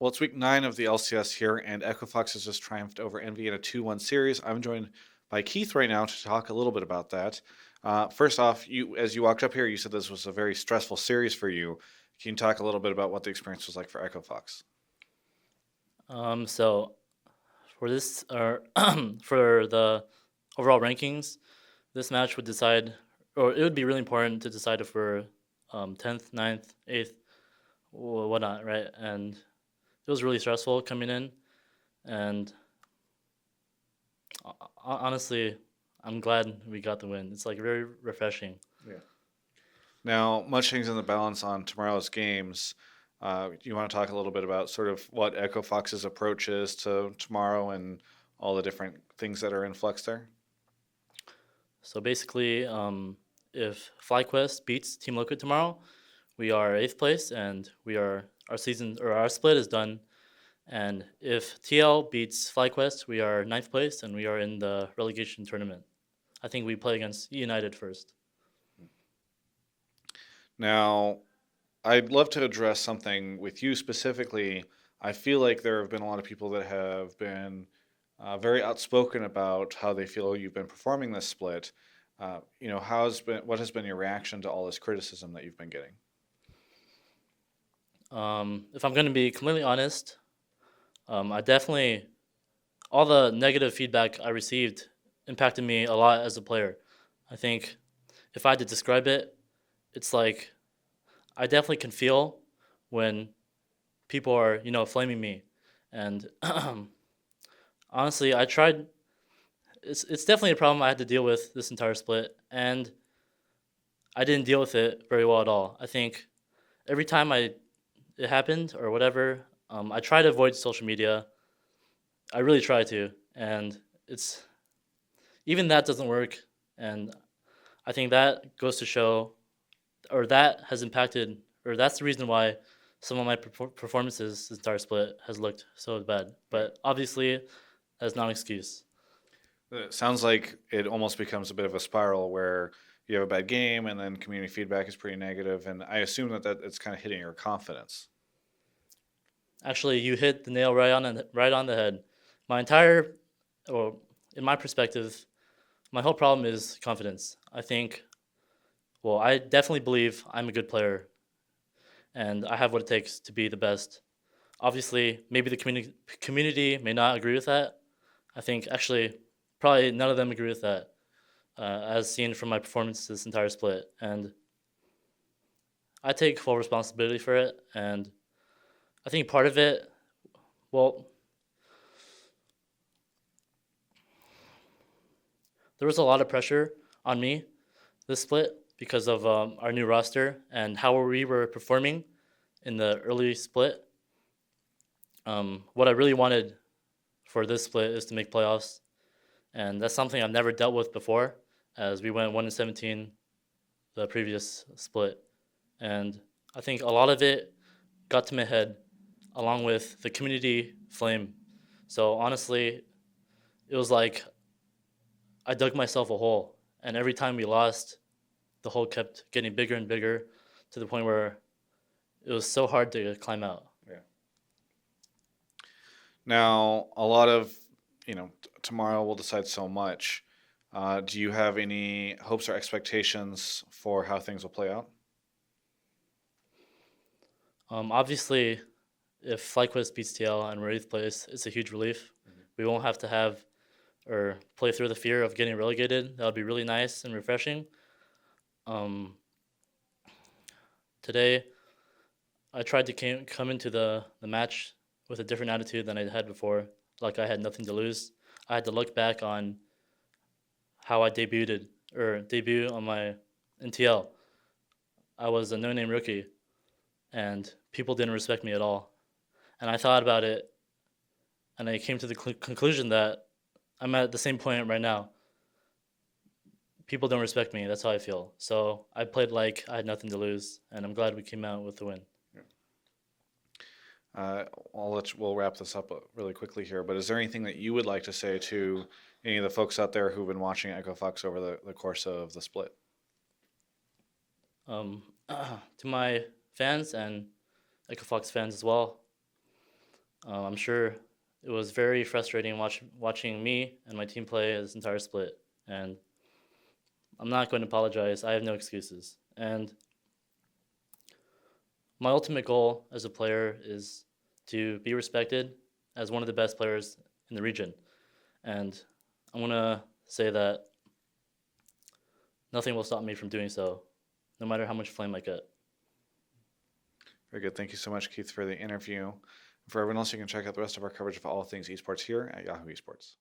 Well, it's week 9 of the LCS here, and Equifax has just triumphed over Envy in a 2-1 series. I'm joined by Keith right now to talk a little bit about that. First off, as you walked up here, you said this was a very stressful series for you. Can you talk a little bit about what the experience was like for Equifax? So for this, for the overall rankings, this match would decide, or it would be really important to decide if we're 10th, 9th, 8th, or whatnot, right? And it was really stressful coming in, and honestly, I'm glad we got the win. It's like very refreshing. Yeah. Now, much things in the balance on tomorrow's games. You want to talk a little bit about sort of what Equifax's approach is to tomorrow and all the different things that are in flux there? So basically, if FlyQuest beats Team Liquid tomorrow, we are 8th place, and we are our season or our split is done. And if TL beats FlyQuest, we are 9th place and we are in the relegation tournament. I think we play against United first. Now, I'd love to address something with you specifically. I feel like there have been a lot of people that have been very outspoken about how they feel you've been performing this split. What has been your reaction to all this criticism that you've been getting? If I'm going to be completely honest, I definitely, all the negative feedback I received impacted me a lot as a player. I think if I had to describe it, it's like I definitely can feel when people are, flaming me. And honestly, I tried. It's definitely a problem I had to deal with this entire split, and I didn't deal with it very well at all. I think every time it happened or whatever, I try to avoid social media. I really try to, and it's even that doesn't work. And I think that goes to show, or that has impacted, or that's the reason why some of my performances this entire split has looked so bad. Right. But obviously, that's not an excuse. It sounds like it almost becomes a bit of a spiral where you have a bad game and then community feedback is pretty negative, and I assume that it's kind of hitting your confidence. Actually, you hit the nail right on the head. My entire, or in my perspective, my whole problem is confidence. I think, well, I definitely believe I'm a good player, and I have what it takes to be the best. Obviously, maybe the community may not agree with that. I think actually, probably none of them agree with that, as seen from my performance this entire split. And I take full responsibility for it. And I think part of it, well, there was a lot of pressure on me this split because of our new roster and how we were performing in the early split. What I really wanted for this split is to make playoffs, and that's something I've never dealt with before, as we went 1-17 the previous split, and I think a lot of it got to my head, along with the community flame. So honestly, it was like I dug myself a hole, and every time we lost, the hole kept getting bigger and bigger, to the point where it was so hard to climb out. Yeah. Now, a lot of, tomorrow will decide so much. Do you have any hopes or expectations for how things will play out? Obviously, if FlyQuest beats TL and we're eighth place, it's a huge relief. Mhm. We won't have to have or play through the fear of getting relegated. That would be really nice and refreshing. Um, Today, I tried to come into the match with a different attitude than I had before. Like I had nothing to lose. I had to look back on how I debuted or debut on my NTL. I was a no-name rookie, and people didn't respect me at all. And I thought about it, and I came to the conclusion that I'm at the same point right now. People don't respect me. That's how I feel. So I played like I had nothing to lose, and I'm glad we came out with the win. Yeah. We'll wrap this up really quickly here. But is there anything that you would like to say to any of the folks out there who've been watching Echo Fox over the course of the split? To my fans and Echo Fox fans as well, I'm sure it was very frustrating watching me and my team play this entire split. And I'm not going to apologize. I have no excuses. And my ultimate goal as a player is to be respected as one of the best players in the region. And I want to say that nothing will stop me from doing so, no matter how much flame I get. Very good. Thank you so much, Keith, for the interview. For everyone else, you can check out the rest of our coverage of all things esports here at Yahoo Esports.